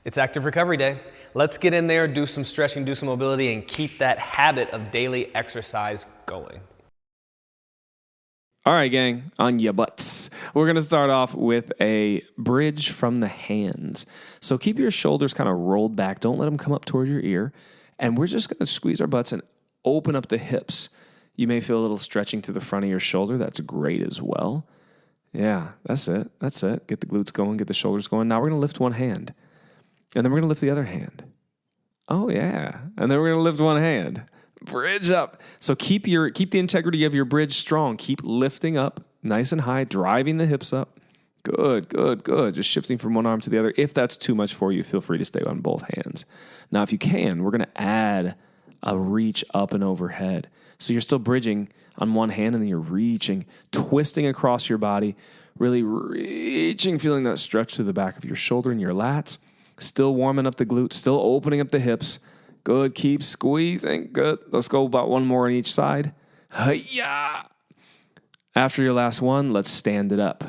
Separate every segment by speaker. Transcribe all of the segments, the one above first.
Speaker 1: It's Active Recovery Day. Let's get in there, do some stretching, do some mobility, and keep that habit of daily exercise going.
Speaker 2: All right, gang, on your butts. We're going to start off with a bridge from the hands. So keep your shoulders kind of rolled back. Don't let them come up toward your ear. And we're just going to squeeze our butts and open up the hips. You may feel a little stretching through the front of your shoulder. That's great as well. Yeah, that's it. That's it. Get the glutes going, get the shoulders going. Now we're going to lift one hand. And then we're going to lift the other hand. Oh, yeah. And then we're going to lift one hand. Bridge up. So keep the integrity of your bridge strong. Keep lifting up nice and high, driving the hips up. Good, good, good. Just shifting from one arm to the other. If that's too much for you, feel free to stay on both hands. Now, if you can, we're going to add a reach up and overhead. So you're still bridging on one hand, and then you're reaching, twisting across your body, really reaching, feeling that stretch through the back of your shoulder and your lats. Still warming up the glutes, still opening up the hips. Good, keep squeezing. Good. Let's go about one more on each side. Hi-ya! After your last one, let's stand it up.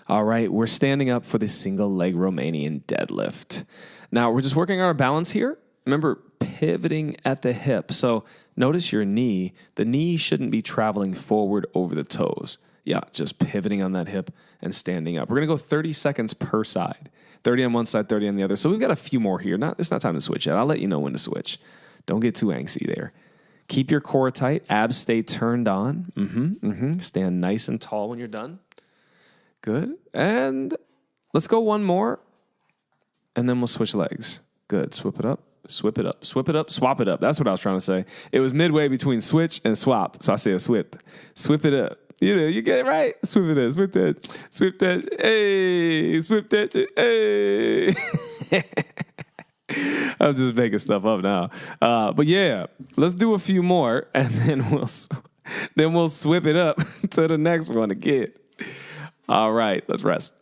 Speaker 2: All right, we're standing up for the single leg Romanian deadlift. Now, we're just working on our balance here. Remember, pivoting at the hip. So notice your knee. The knee shouldn't be traveling forward over the toes. Yeah, just pivoting on that hip and standing up. We're going to go 30 seconds per side. 30 on one side, 30 on the other. So we've got a few more here. It's not time to switch yet. I'll let you know when to switch. Don't get too angsty there. Keep your core tight. Abs stay turned on. Stand nice and tall when you're done. Good. And let's go one more. And then we'll switch legs. Good. Swip it up. Swip it up. Swip it up. Swap it up. That's what I was trying to say. It was midway between switch and swap. So I say a swip. Swip it up. You know, you get it right. Swip it up. Swip that. Swip that. Hey. Swip that. Hey. I'm just making stuff up now. But yeah, let's do a few more, and then we'll swip it up to the next one again. All right, let's rest.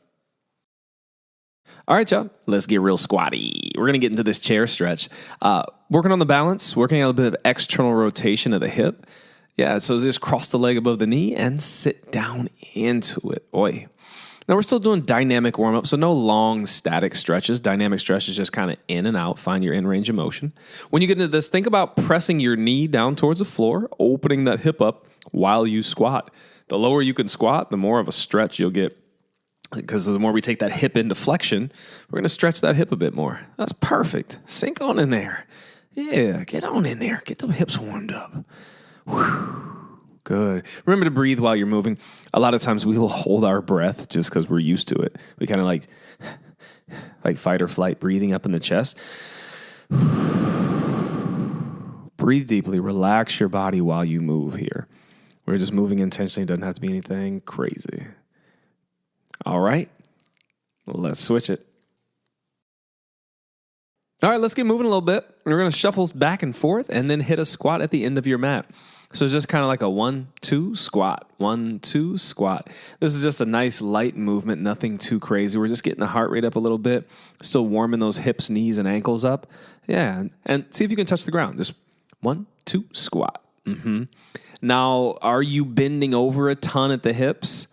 Speaker 2: All right, y'all, let's get real squatty. We're going to get into this chair stretch. Working on the balance, working on a bit of external rotation of the hip. Yeah, so just cross the leg above the knee and sit down into it. Oi. Now, we're still doing dynamic warm-up, so no long static stretches. Dynamic stretches just kind of in and out. Find your in-range of motion. When you get into this, think about pressing your knee down towards the floor, opening that hip up while you squat. The lower you can squat, the more of a stretch you'll get. Because the more we take that hip into flexion, we're going to stretch that hip a bit more. That's perfect. Sink on in there. Yeah, get on in there. Get those hips warmed up. Whew. Good. Remember to breathe while you're moving. A lot of times we will hold our breath just because we're used to it. We kind of like fight or flight breathing up in the chest. Breathe deeply. Relax your body while you move here. We're just moving intentionally. It doesn't have to be anything crazy. All right. Let's switch it. All right, let's get moving a little bit. We're going to shuffle back and forth and then hit a squat at the end of your mat. So it's just kind of like a 1-2 squat, 1-2 squat. This is just a nice light movement, nothing too crazy. We're just getting the heart rate up a little bit, still warming those hips, knees, and ankles up. Yeah, and see if you can touch the ground. Just 1-2 squat. Now, are you bending over a ton at the hips?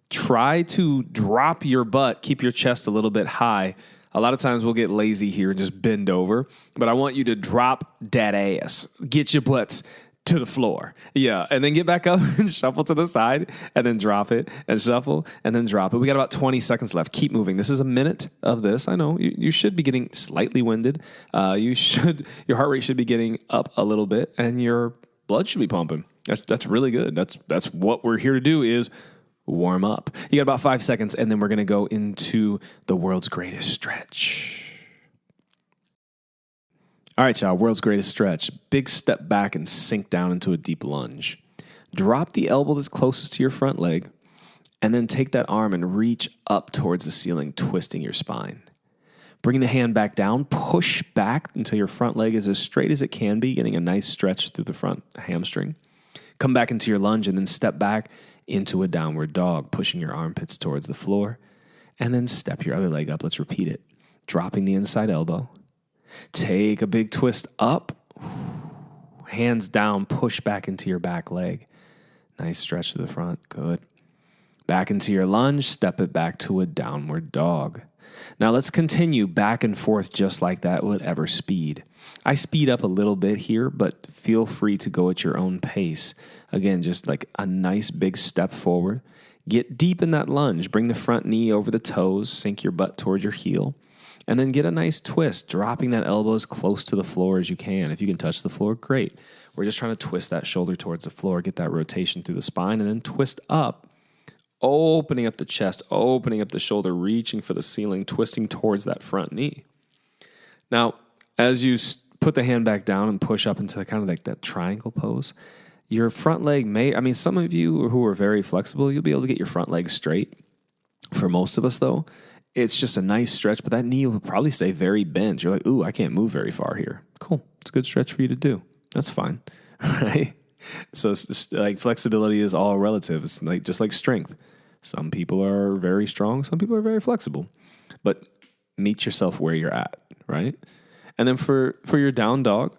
Speaker 2: Try to drop your butt, keep your chest a little bit high. A lot of times we'll get lazy here and just bend over, but I want you to drop that ass. Get your butts to the floor. Yeah, and then get back up and shuffle to the side and then drop it and shuffle and then drop it. We got about 20 seconds left. Keep moving. This is a minute of this. I know you should be getting slightly winded. Your heart rate should be getting up a little bit and your blood should be pumping. That's really good. That's what we're here to do is warm up. You got about 5 seconds, and then we're going to go into the world's greatest stretch. All right, y'all, world's greatest stretch. Big step back and sink down into a deep lunge. Drop the elbow that's closest to your front leg, and then take that arm and reach up towards the ceiling, twisting your spine. Bring the hand back down, push back until your front leg is as straight as it can be, getting a nice stretch through the front hamstring. Come back into your lunge and then step back into a downward dog, pushing your armpits towards the floor. And then step your other leg up. Let's repeat it. Dropping the inside elbow. Take a big twist up. Hands down, push back into your back leg. Nice stretch to the front. Good. Back into your lunge, step it back to a downward dog. Now let's continue back and forth just like that, whatever speed. I speed up a little bit here, but feel free to go at your own pace. Again, just like a nice big step forward. Get deep in that lunge. Bring the front knee over the toes, sink your butt towards your heel, and then get a nice twist, dropping that elbow as close to the floor as you can. If you can touch the floor, great. We're just trying to twist that shoulder towards the floor, get that rotation through the spine, and then twist up, opening up the chest, opening up the shoulder, reaching for the ceiling, twisting towards that front knee. Now, as you put the hand back down and push up into kind of like that triangle pose, your front leg some of you who are very flexible, you'll be able to get your front leg straight. For most of us, though, it's just a nice stretch, but that knee will probably stay very bent. You're like, ooh, I can't move very far here. Cool. It's a good stretch for you to do. That's fine, right? So it's just, like, flexibility is all relative. It's like just like strength. Some people are very strong. Some people are very flexible. But meet yourself where you're at, right? And then for your down dog,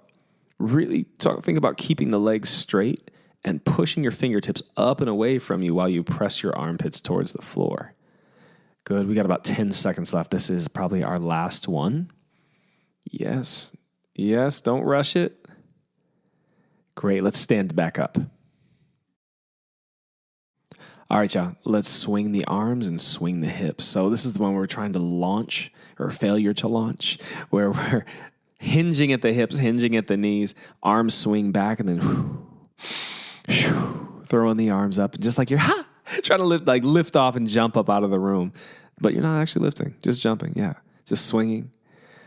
Speaker 2: really think about keeping the legs straight and pushing your fingertips up and away from you while you press your armpits towards the floor. Good. We got about 10 seconds left. This is probably our last one. Yes. Yes. Don't rush it. Great. Let's stand back up. All right, y'all. Let's swing the arms and swing the hips. So this is the one where we're trying to launch or failure to launch, where we're hinging at the hips, hinging at the knees, arms swing back, and then throwing the arms up, just like you're trying to lift off and jump up out of the room. But you're not actually lifting, just jumping. Yeah, just swinging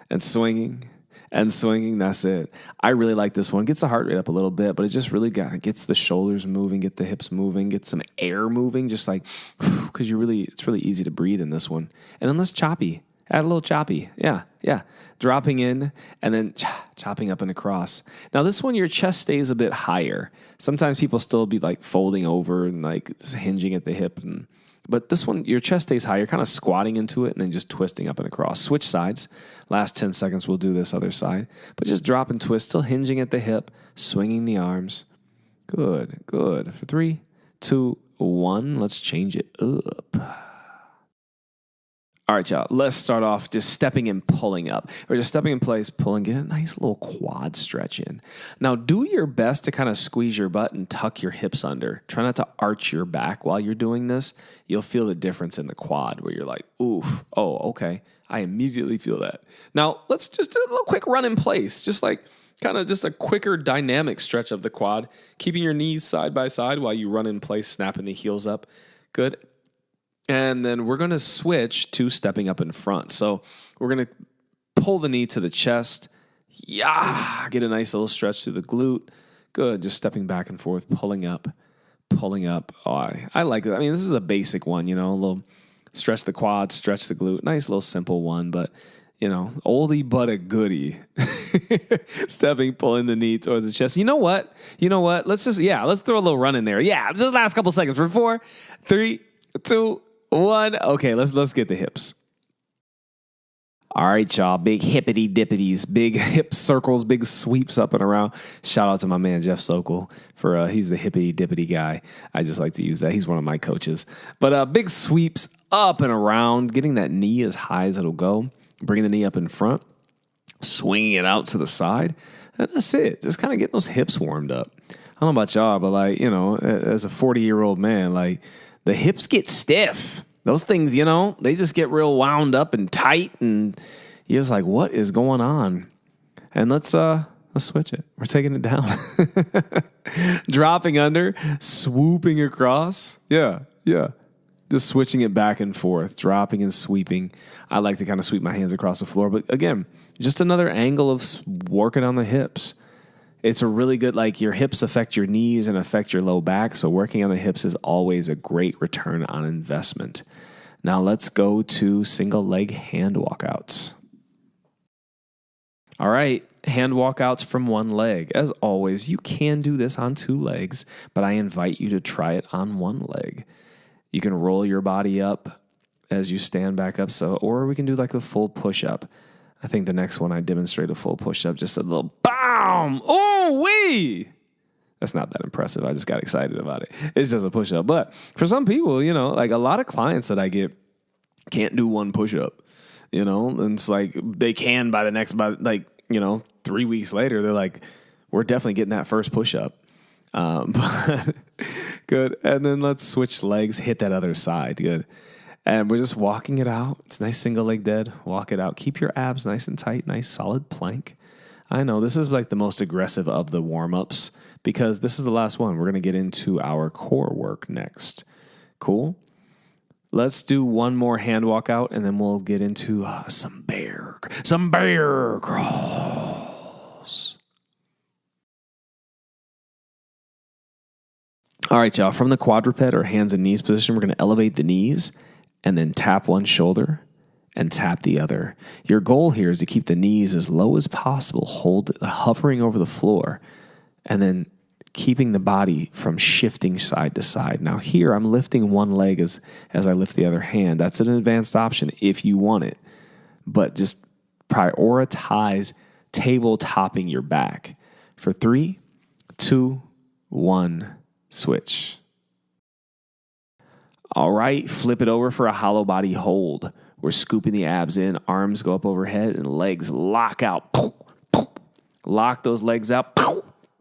Speaker 2: and swinging and swinging. That's it. I really like this one. Gets the heart rate up a little bit, but it just really gets the shoulders moving, get the hips moving, get some air moving, just like, because it's really easy to breathe in this one. And then let's choppy. Add a little choppy. Yeah. Dropping in and then chopping up and across. Now this one, your chest stays a bit higher. Sometimes people still be like folding over and like hinging at the hip. But this one, your chest stays high. You're kind of squatting into it and then just twisting up and across. Switch sides. Last 10 seconds, we'll do this other side. But just drop and twist, still hinging at the hip, swinging the arms. Good. For 3, 2, 1, let's change it up. All right, y'all, let's start off just stepping and pulling up. Or just stepping in place, pulling, get a nice little quad stretch in. Now, do your best to kind of squeeze your butt and tuck your hips under. Try not to arch your back while you're doing this. You'll feel the difference in the quad where you're like, oof, oh, okay. I immediately feel that. Now, let's just do a little quick run in place. Just like kind of just a quicker dynamic stretch of the quad, keeping your knees side by side while you run in place, snapping the heels up. Good. And then we're going to switch to stepping up in front. So we're going to pull the knee to the chest. Yeah, get a nice little stretch through the glute. Good, just stepping back and forth, pulling up. Oh, I like it. I mean, this is a basic one, a little stretch the quad, stretch the glute. Nice little simple one, but, oldie but a goodie. Stepping, pulling the knee towards the chest. You know what? Let's throw a little run in there. Yeah, just last couple seconds for 4, 3, 2, 1. Okay, let's get the hips. All right, y'all. Big hippity dippities, big hip circles, big sweeps up and around. Shout out to my man Jeff Sokol for he's the hippity dippity guy. I just like to use that. He's one of my coaches. But big sweeps up and around, getting that knee as high as it'll go. Bringing the knee up in front, swinging it out to the side, and that's it. Just kind of getting those hips warmed up. I don't know about y'all, but as a 40-year-old man, the hips get stiff. Those things, they just get real wound up and tight, and you're just like, what is going on? And let's switch it. We're taking it down. Dropping under, swooping across. Yeah. Just switching it back and forth, dropping and sweeping. I like to kind of sweep my hands across the floor, but again, just another angle of working on the hips. It's a really good, your hips affect your knees and affect your low back. So working on the hips is always a great return on investment. Now let's go to single leg hand walkouts. All right, hand walkouts from one leg. As always, you can do this on 2 legs, but I invite you to try it on 1 leg. You can roll your body up as you stand back up. Or we can do the full push-up. I think the next one I demonstrate a full push-up, just a little BAM! Oh, wee! That's not that impressive. I just got excited about it. It's just a push-up. But for some people, like a lot of clients that I get can't do one push-up, and it's like they can by 3 weeks later, they're like, we're definitely getting that first push-up. But good. And then let's switch legs, hit that other side. Good. And we're just walking it out. It's nice single leg dead. Walk it out. Keep your abs nice and tight, nice solid plank. I know this is like the most aggressive of the warm-ups because this is the last one. We're going to get into our core work next. Cool. Let's do one more hand walk out and then we'll get into some bear crawls. All right, y'all. From the quadruped or hands and knees position, we're going to elevate the knees and then tap one shoulder and tap the other. Your goal here is to keep the knees as low as possible, hovering over the floor, and then keeping the body from shifting side to side. Now here, I'm lifting one leg as I lift the other hand. That's an advanced option if you want it, but just prioritize table topping your back. For 3, 2, 1, switch. All right, flip it over for a hollow body hold. We're scooping the abs in, arms go up overhead, and legs lock out. Lock those legs out.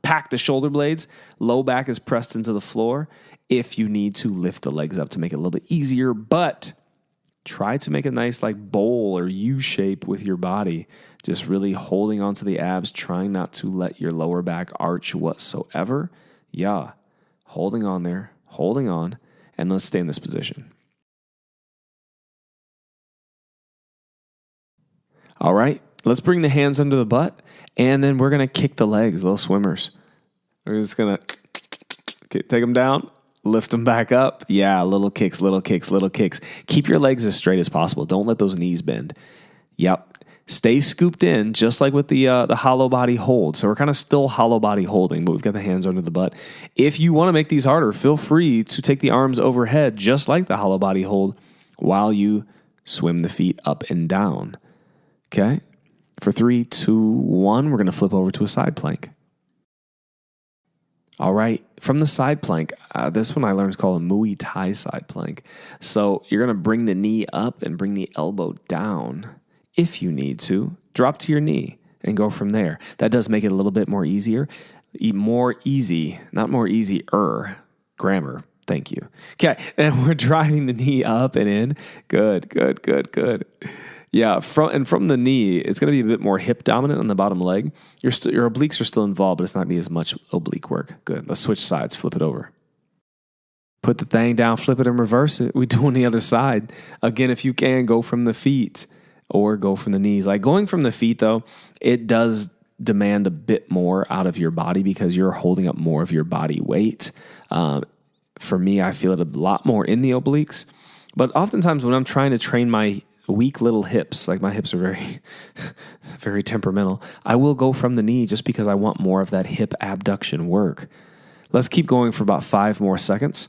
Speaker 2: Pack the shoulder blades. Low back is pressed into the floor. If you need to, lift the legs up to make it a little bit easier, but try to make a nice bowl or U shape with your body. Just really holding onto the abs, trying not to let your lower back arch whatsoever. Yeah, holding on there, holding on. And let's stay in this position. All right, let's bring the hands under the butt, and then we're going to kick the legs, little swimmers. We're just going to take them down, lift them back up. Yeah, little kicks. Keep your legs as straight as possible. Don't let those knees bend. Yep. Stay scooped in, just like with the hollow body hold. So we're kind of still hollow body holding, but we've got the hands under the butt. If you want to make these harder, feel free to take the arms overhead, just like the hollow body hold, while you swim the feet up and down. Okay? For 3, 2, 1, we're going to flip over to a side plank. All right, from the side plank, this one I learned is called a Muay Thai side plank. So you're going to bring the knee up and bring the elbow down. If you need to, drop to your knee and go from there. That does make it a little bit more easier. More easy, not more easier. Grammar, thank you. Okay, and we're driving the knee up and in. Good. Yeah, from the knee, it's going to be a bit more hip dominant on the bottom leg. Your obliques are still involved, but it's not going to be as much oblique work. Good. Let's switch sides. Flip it over. Put the thing down, flip it, and reverse it. We do on the other side. Again, if you can, go from the feet or go from the knees. Like going from the feet, though, it does demand a bit more out of your body because you're holding up more of your body weight. For me, I feel it a lot more in the obliques. But oftentimes when I'm trying to train my weak little hips, like my hips are very, very temperamental, I will go from the knee just because I want more of that hip abduction work. Let's keep going for about 5 more seconds.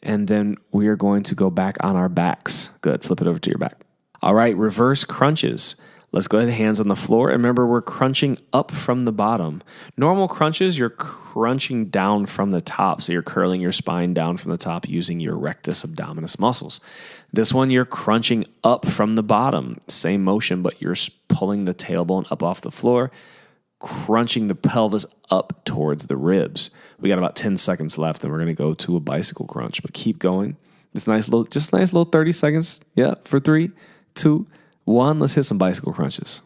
Speaker 2: And then we are going to go back on our backs. Good. Flip it over to your back. All right, reverse crunches. Let's go ahead, hands on the floor. And remember, we're crunching up from the bottom. Normal crunches, you're crunching down from the top. So you're curling your spine down from the top using your rectus abdominis muscles. This one, you're crunching up from the bottom. Same motion, but you're pulling the tailbone up off the floor, crunching the pelvis up towards the ribs. We got about 10 seconds left, and we're going to go to a bicycle crunch. But keep going. This nice little 30 seconds. Yeah, for 3, 2, 1. Let's hit some bicycle crunches.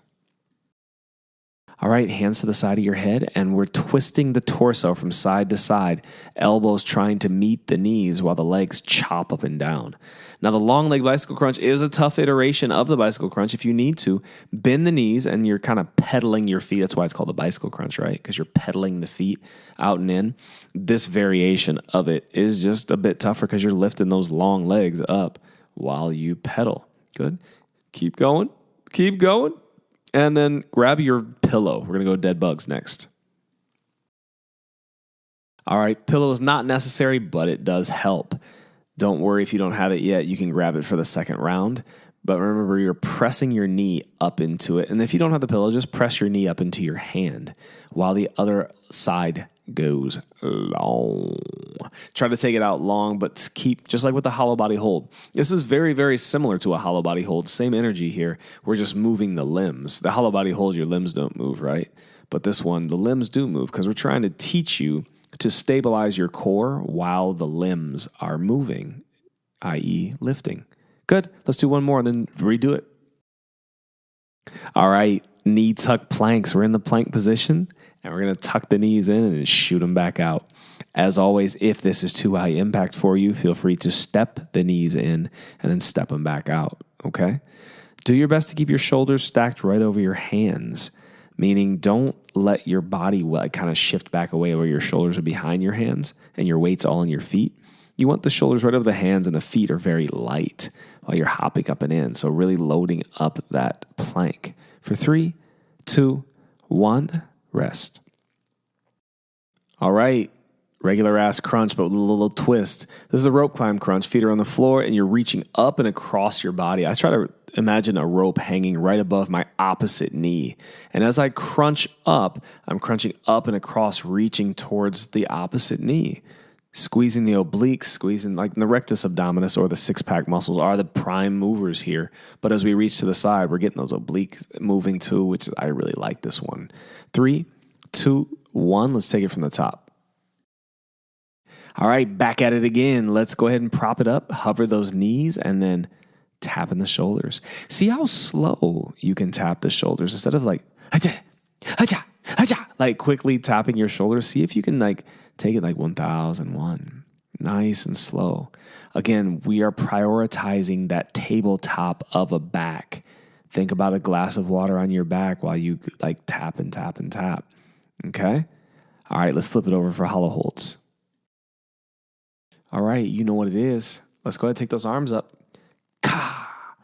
Speaker 2: All right, hands to the side of your head, and we're twisting the torso from side to side, elbows trying to meet the knees while the legs chop up and down. Now, the long leg bicycle crunch is a tough iteration of the bicycle crunch. If you need to, bend the knees, and you're kind of pedaling your feet. That's why it's called the bicycle crunch, right? Because you're pedaling the feet out and in. This variation of it is just a bit tougher because you're lifting those long legs up while you pedal. Good. Keep going. Keep going. And then grab your pillow. We're going to go dead bugs next. All right, pillow is not necessary, but it does help. Don't worry if you don't have it yet. You can grab it for the second round. But remember, you're pressing your knee up into it. And if you don't have the pillow, just press your knee up into your hand while the other side goes long. Try to take it out long, but keep, just like with the hollow body hold. This is very, very similar to a hollow body hold. Same energy here. We're just moving the limbs. The hollow body hold, your limbs don't move, right? But this one, the limbs do move because we're trying to teach you to stabilize your core while the limbs are moving, i.e. lifting. Good. Let's do one more and then redo it. All right. Knee tuck planks. We're in the plank position and we're going to tuck the knees in and shoot them back out. As always, if this is too high impact for you, feel free to step the knees in and then step them back out. Okay. Do your best to keep your shoulders stacked right over your hands, meaning don't let your body kind of shift back away where your shoulders are behind your hands and your weight's all in your feet. You want the shoulders right over the hands and the feet are very light while you're hopping up and in. So really loading up that plank. For 3, 2, 1, rest. All right. Regular ass crunch, but with a little twist. This is a rope climb crunch. Feet are on the floor and you're reaching up and across your body. I try to imagine a rope hanging right above my opposite knee. And as I crunch up, I'm crunching up and across, reaching towards the opposite knee. Squeezing the obliques, squeezing like the rectus abdominis or the six-pack muscles are the prime movers here. But as we reach to the side, we're getting those obliques moving too, which I really like this one. 3, 2, 1. Let's take it from the top. All right, back at it again. Let's go ahead and prop it up, hover those knees, and then tap in the shoulders. See how slow you can tap the shoulders instead of like, hacha, hacha, hacha, like quickly tapping your shoulders. See if you can like take it like 1001, nice and slow. Again, we are prioritizing that tabletop of a back. Think about a glass of water on your back while you like tap and tap and tap. Okay? All right, let's flip it over for hollow holds. All right, you know what it is. Let's go ahead and take those arms up. Ka,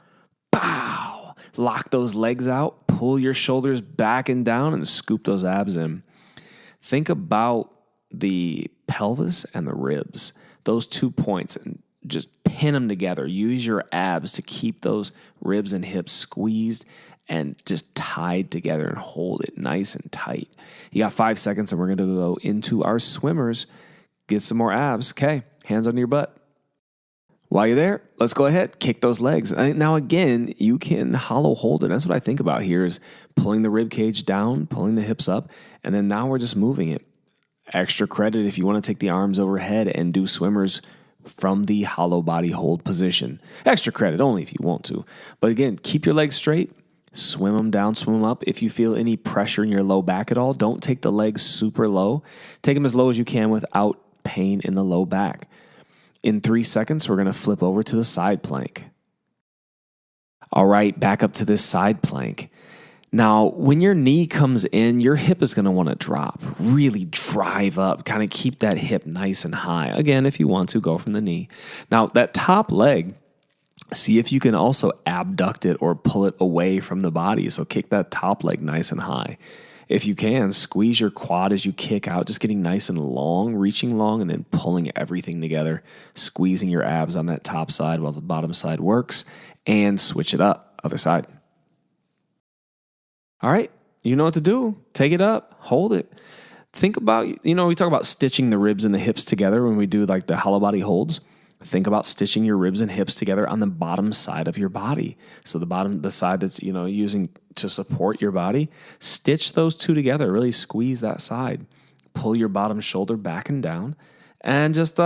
Speaker 2: bow. Lock those legs out. Pull your shoulders back and down and scoop those abs in. Think about the pelvis and the ribs, those 2 points, and just pin them together. Use your abs to keep those ribs and hips squeezed and just tied together and hold it nice and tight. You got 5 seconds and we're going to go into our swimmers. Get some more abs. Okay, hands on your butt. While you're there, let's go ahead, kick those legs. Now again, you can hollow hold it. That's what I think about here is pulling the rib cage down, pulling the hips up, and then now we're just moving it. Extra credit if you want to take the arms overhead and do swimmers from the hollow body hold position. Extra credit only if you want to. But again, keep your legs straight, swim them down, swim them up. If you feel any pressure in your low back at all, don't take the legs super low. Take them as low as you can without pain in the low back. In 3 seconds, we're going to flip over to the side plank. All right, back up to this side plank. Now, when your knee comes in, your hip is going to want to drop. Really drive up, kind of keep that hip nice and high. Again, if you want to, go from the knee. Now, that top leg, see if you can also abduct it or pull it away from the body. So kick that top leg nice and high. If you can, squeeze your quad as you kick out, just getting nice and long, reaching long, and then pulling everything together, squeezing your abs on that top side while the bottom side works, and switch it up, other side. All right, you know what to do. Take it up, hold it. Think about, we talk about stitching the ribs and the hips together when we do like the hollow body holds. Think about stitching your ribs and hips together on the bottom side of your body. So the side that's, using to support your body, stitch those two together, really squeeze that side. Pull your bottom shoulder back and down and just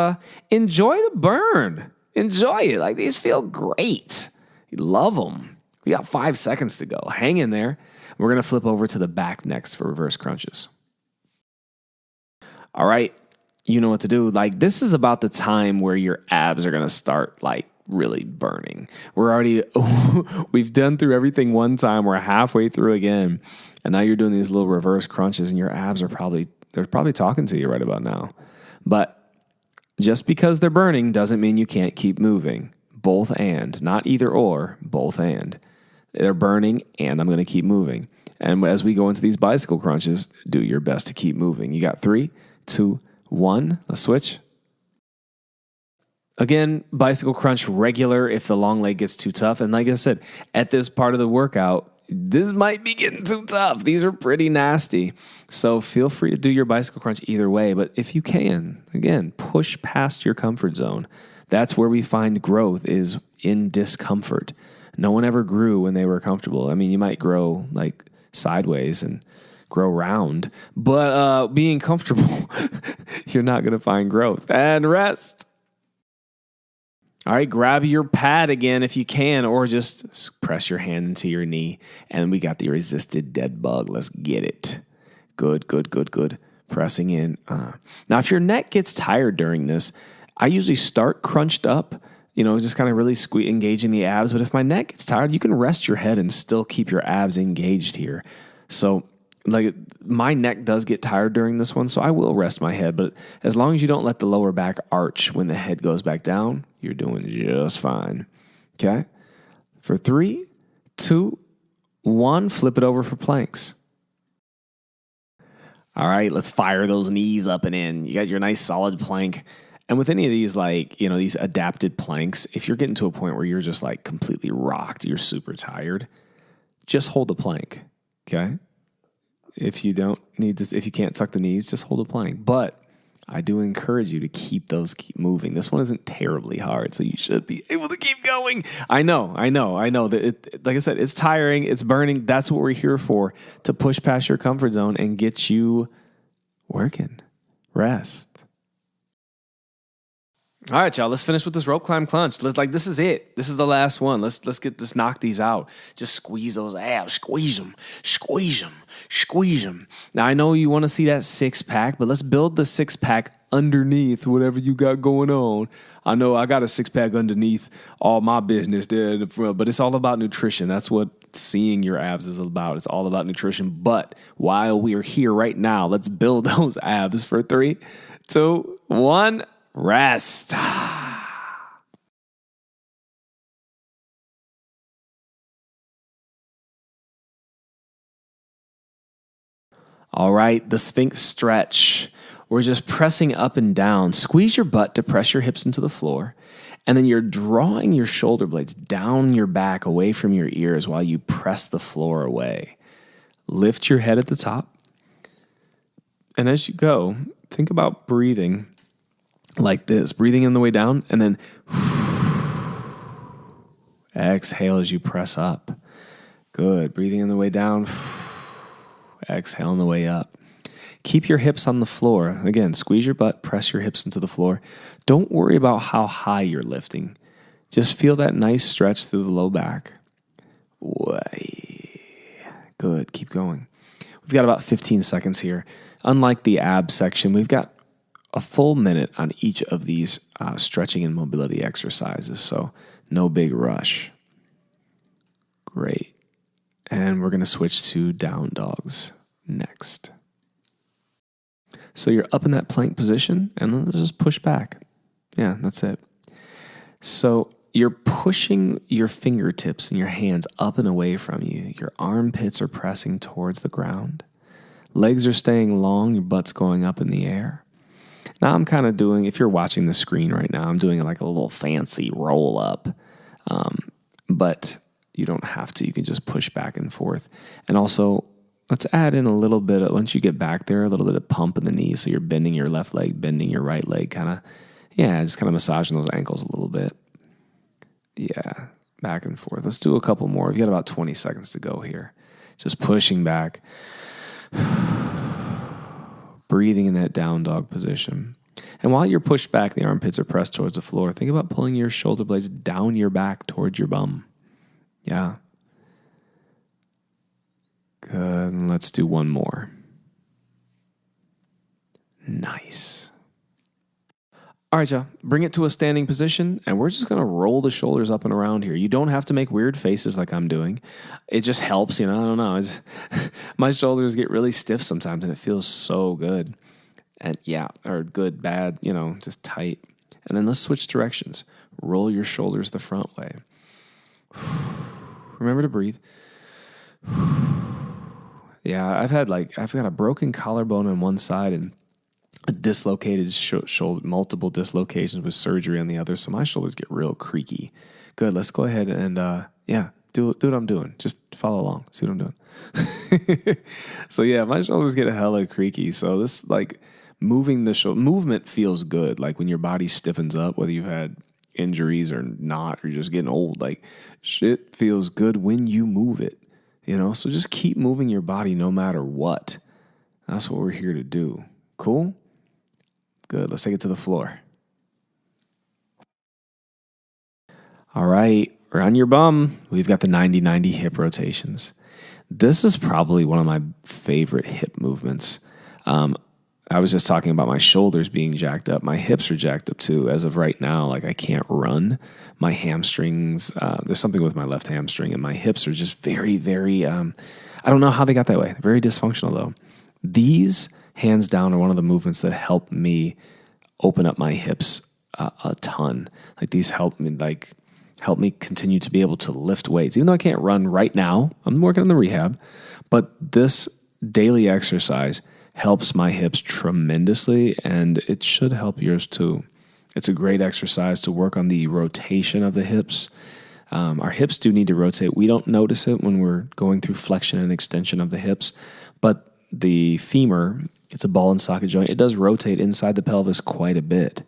Speaker 2: enjoy the burn. Enjoy it. Like these feel great. You love them. We got 5 seconds to go. Hang in there. We're going to flip over to the back next for reverse crunches. All right. You know what to do. Like this is about the time where your abs are going to start like really burning. We've done through everything one time. We're halfway through again. And now you're doing these little reverse crunches and your abs they're probably talking to you right about now. But just because they're burning doesn't mean you can't keep moving. Both and, not either or, both and. They're burning and I'm going to keep moving. And as we go into these bicycle crunches, do your best to keep moving. You got 3, 2, 1. Let's switch. Again, bicycle crunch regular if the long leg gets too tough. And like I said, at this part of the workout, this might be getting too tough. These are pretty nasty. So feel free to do your bicycle crunch either way. But if you can, again, push past your comfort zone. That's where we find growth, is in discomfort. No one ever grew when they were comfortable. I mean, you might grow like sideways and grow round, but being comfortable, you're not going to find growth. And rest. All right, grab your pad again if you can, or just press your hand into your knee. And we got the resisted dead bug. Let's get it. Good. Pressing in. Now, if your neck gets tired during this, I usually start crunched up, just kind of really engaging the abs. But if my neck gets tired, you can rest your head and still keep your abs engaged here. So like my neck does get tired during this one, so I will rest my head. But as long as you don't let the lower back arch when the head goes back down, you're doing just fine. Okay? For 3, 2, 1, flip it over for planks. All right, let's fire those knees up and in. You got your nice solid plank. And with any of these, these adapted planks, if you're getting to a point where you're just like completely rocked, you're super tired, just hold the plank. Okay? If you can't suck the knees, just hold a plank. But I do encourage you to keep moving. This one isn't terribly hard, so you should be able to keep going. I know that like I said, it's tiring, it's burning. That's what we're here for, to push past your comfort zone and get you working. Rest. All right, y'all, let's finish with this rope climb crunch. This is it. This is the last one. Let's knock these out. Just squeeze those abs. Squeeze them. Now, I know you want to see that 6-pack, but let's build the 6-pack underneath whatever you got going on. I know I got a 6-pack underneath all my business there in the front, but it's all about nutrition. That's what seeing your abs is about. It's all about nutrition. But while we are here right now, let's build those abs for 3, 2, 1. Rest. All right, the Sphinx stretch. We're just pressing up and down. Squeeze your butt to press your hips into the floor. And then you're drawing your shoulder blades down your back away from your ears while you press the floor away. Lift your head at the top. And as you go, think about breathing like this, breathing in the way down, and then exhale as you press up. Good. Breathing in the way down, exhale on the way up. Keep your hips on the floor. Again, squeeze your butt, press your hips into the floor. Don't worry about how high you're lifting. Just feel that nice stretch through the low back. Good. Keep going. We've got about 15 seconds here. Unlike the ab section, we've got a full minute on each of these stretching and mobility exercises, so no big rush. Great. And we're going to switch to down dogs next. So you're up in that plank position, and then just push back. Yeah, that's it. So you're pushing your fingertips and your hands up and away from you. Your armpits are pressing towards the ground. Legs are staying long, your butt's going up in the air. Now I'm kind of doing, if you're watching the screen right now, I'm doing like a little fancy roll up. But you don't have to. You can just push back and forth. And also, let's add in a little bit, once you get back there, a little bit of pump in the knees. So you're bending your left leg, bending your right leg, just kind of massaging those ankles a little bit. Yeah, back and forth. Let's do a couple more. We've got about 20 seconds to go here. Just pushing back. Breathing in that down dog position. And while you're pushed back, the armpits are pressed towards the floor. Think about pulling your shoulder blades down your back towards your bum. Yeah. Good. And let's do one more. Nice. All right, y'all. Bring it to a standing position, and we're just going to roll the shoulders up and around here. You don't have to make weird faces like I'm doing. It just helps, I don't know. My shoulders get really stiff sometimes, and it feels so good. And or good, bad, just tight. And then let's switch directions. Roll your shoulders the front way. Remember to breathe. Yeah, I've got a broken collarbone on one side and a dislocated shoulder, multiple dislocations with surgery on the other, so my shoulders get real creaky. Good, let's go ahead and do what I'm doing. Just follow along. See what I'm doing? So yeah, my shoulders get hella creaky. So this like moving the shoulder movement feels good. Like when your body stiffens up, whether you've had injuries or not, or you're just getting old, like shit feels good when you move it, you know? So just keep moving your body no matter what. That's what we're here to do. Cool? Good. Let's take it to the floor. All right. We're on your bum. We've got the 90-90 hip rotations. This is probably one of my favorite hip movements. I was just talking about my shoulders being jacked up. My hips are jacked up too. As of right now, like I can't run. My hamstrings, there's something with my left hamstring, and my hips are just very, very, I don't know how they got that way. Very dysfunctional though. These, hands down, are one of the movements that help me open up my hips a ton. Like these help me continue to be able to lift weights. Even though I can't run right now, I'm working on the rehab, but this daily exercise helps my hips tremendously, and it should help yours too. It's a great exercise to work on the rotation of the hips. Our hips do need to rotate. We don't notice it when we're going through flexion and extension of the hips, but the femur, it's a ball and socket joint. It does rotate inside the pelvis quite a bit.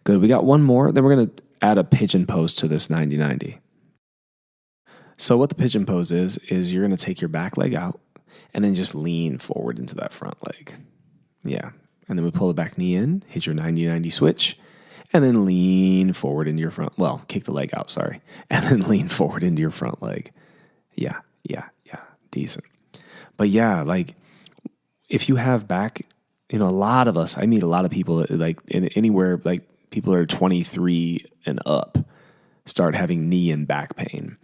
Speaker 2: Good. We got one more. Then we're going to add a pigeon pose to this 90-90. So what the pigeon pose is you're going to take your back leg out and then just lean forward into that front leg. Yeah. And then we pull the back knee in, hit your 90-90 switch, and then lean forward into your front. Well, kick the leg out, sorry. And then lean forward into your front leg. Yeah. Decent. But yeah, like if you have back, you know, a lot of us, I meet a lot of people that, like anywhere, like people that are 23 and up start having knee and back pain.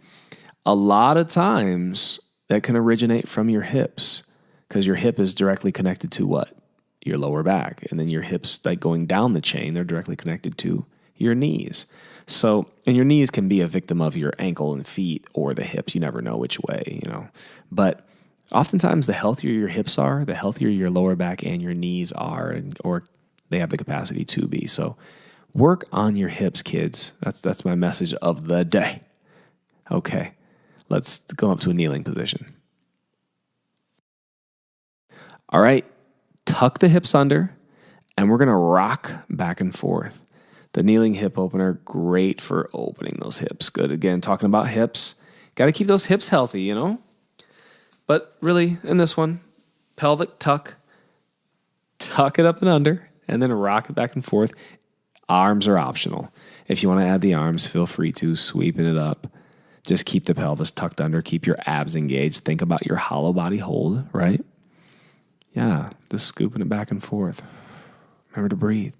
Speaker 2: A lot of times that can originate from your hips, because your hip is directly connected to what? Your lower back. And then your hips, like going down the chain, they're directly connected to your knees. So, and your knees can be a victim of your ankle and feet or the hips. You never know which way, you know. But oftentimes the healthier your hips are, the healthier your lower back and your knees are, or they have the capacity to be. So work on your hips, kids. That's my message of the day. Okay. Let's go up to a kneeling position. All right, tuck the hips under, and we're going to rock back and forth. The kneeling hip opener, great for opening those hips. Good. Again, talking about hips. Got to keep those hips healthy, you know? But really, in this one, pelvic tuck it up and under, and then rock it back and forth. Arms are optional. If you want to add the arms, feel free to, sweeping it up. Just keep the pelvis tucked under. Keep your abs engaged. Think about your hollow body hold, right? Yeah, just scooping it back and forth. Remember to breathe.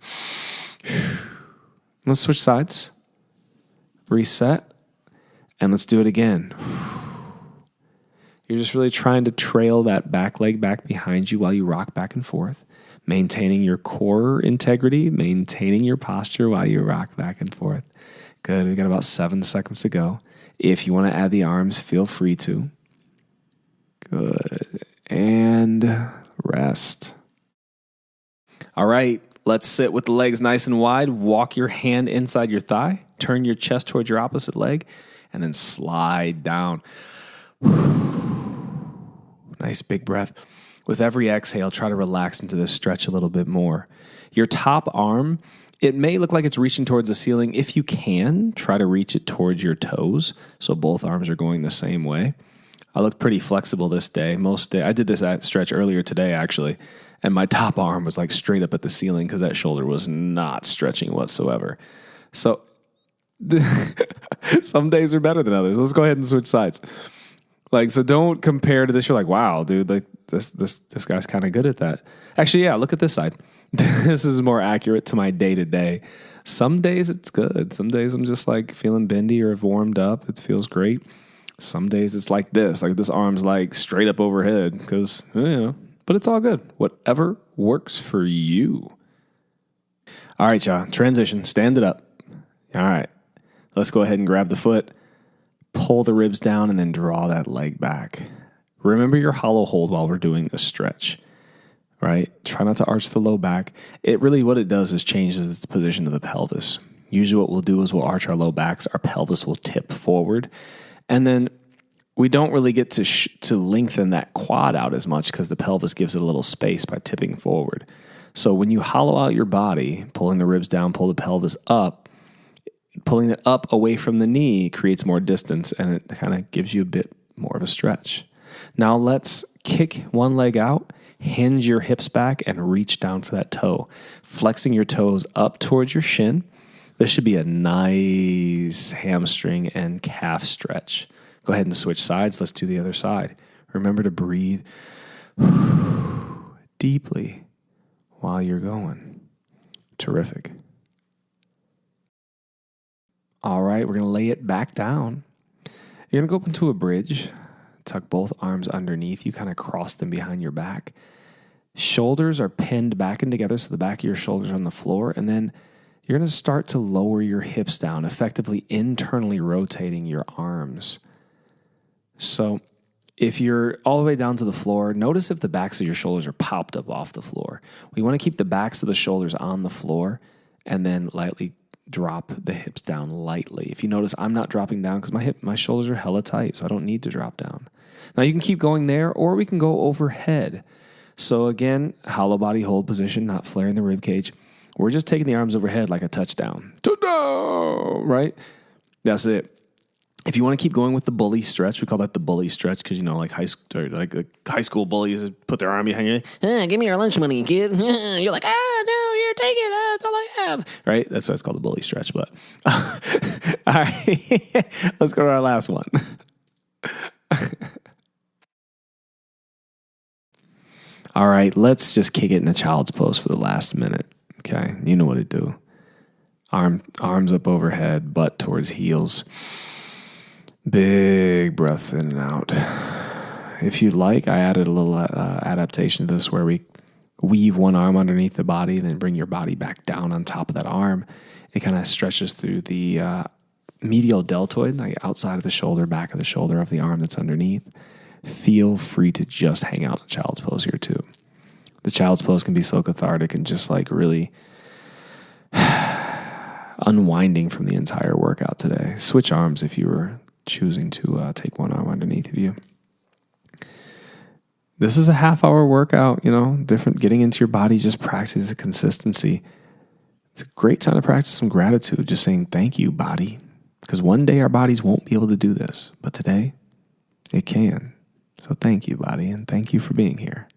Speaker 2: Let's switch sides. Reset. And let's do it again. You're just really trying to trail that back leg back behind you while you rock back and forth. Maintaining your core integrity. Maintaining your posture while you rock back and forth. Good. We got about 7 seconds to go. If you want to add the arms, feel free to. Good. And rest. All right. Let's sit with the legs nice and wide. Walk your hand inside your thigh. Turn your chest towards your opposite leg. And then slide down. Nice big breath. With every exhale, try to relax into this stretch a little bit more. Your top arm, it may look like it's reaching towards the ceiling. If you can, try to reach it towards your toes so both arms are going the same way. I looked pretty flexible this day. Most day, I did this stretch earlier today, actually, and my top arm was like straight up at the ceiling because that shoulder was not stretching whatsoever. So some days are better than others. Let's go ahead and switch sides. Like, so don't compare to this. You're like, wow, dude, like this guy's kind of good at that. Actually, yeah, look at this side. This is more accurate to my day-to-day. Some days it's good. Some days I'm just like feeling bendy or have warmed up. It feels great. Some days it's like this arm's like straight up overhead because, you know, but it's all good. Whatever works for you. All right, y'all, transition, stand it up. All right, let's go ahead and grab the foot, pull the ribs down, and then draw that leg back. Remember your hollow hold while we're doing this stretch. Right? Try not to arch the low back. It really, what it does is changes the position of the pelvis. Usually what we'll do is we'll arch our low backs, our pelvis will tip forward, and then we don't really get to lengthen that quad out as much because the pelvis gives it a little space by tipping forward. So when you hollow out your body, pulling the ribs down, pull the pelvis up, pulling it up away from the knee creates more distance, and it kind of gives you a bit more of a stretch. Now let's kick one leg out, hinge your hips back, and reach down for that toe, flexing your toes up towards your shin. This should be a nice hamstring and calf stretch. Go ahead and switch sides. Let's do the other side. Remember to breathe deeply while you're going. Terrific. All right, we're going to lay it back down. You're going to go up into a bridge. Tuck both arms underneath you, kind of cross them behind your back. Shoulders are pinned back and together, so the back of your shoulders are on the floor. And then you're going to start to lower your hips down, effectively internally rotating your arms. So if you're all the way down to the floor, notice if the backs of your shoulders are popped up off the floor. We want to keep the backs of the shoulders on the floor and then lightly drop the hips down lightly. If you notice, I'm not dropping down because my shoulders are hella tight, so I don't need to drop down. Now you can keep going there, or we can go overhead. So again, hollow body hold position, not flaring the rib cage. We're just taking the arms overhead like a touchdown. Touchdown, right? That's it. If you want to keep going with the bully stretch, we call that the bully stretch because, like high school bullies put their arm behind you. Give me your lunch money, kid. You're like, no, here, take it. That's all I have. Right? That's why it's called the bully stretch. But all right, let's go to our last one. All right, let's just kick it in the child's pose for the last minute. Okay, you know what to do. Arms up overhead, butt towards heels. Big breaths in and out. If you'd like, I added a little adaptation to this where we weave one arm underneath the body, then bring your body back down on top of that arm. It kind of stretches through the medial deltoid, like outside of the shoulder, back of the shoulder of the arm that's underneath. Feel free to just hang out in child's pose here too. The child's pose can be so cathartic and just like really unwinding from the entire workout today. Switch arms if you were choosing to take one arm underneath of you. This is a half-hour workout, different, getting into your body, just practice the consistency. It's a great time to practice some gratitude, just saying thank you, body, because one day our bodies won't be able to do this, but today it can. So thank you, body, and thank you for being here.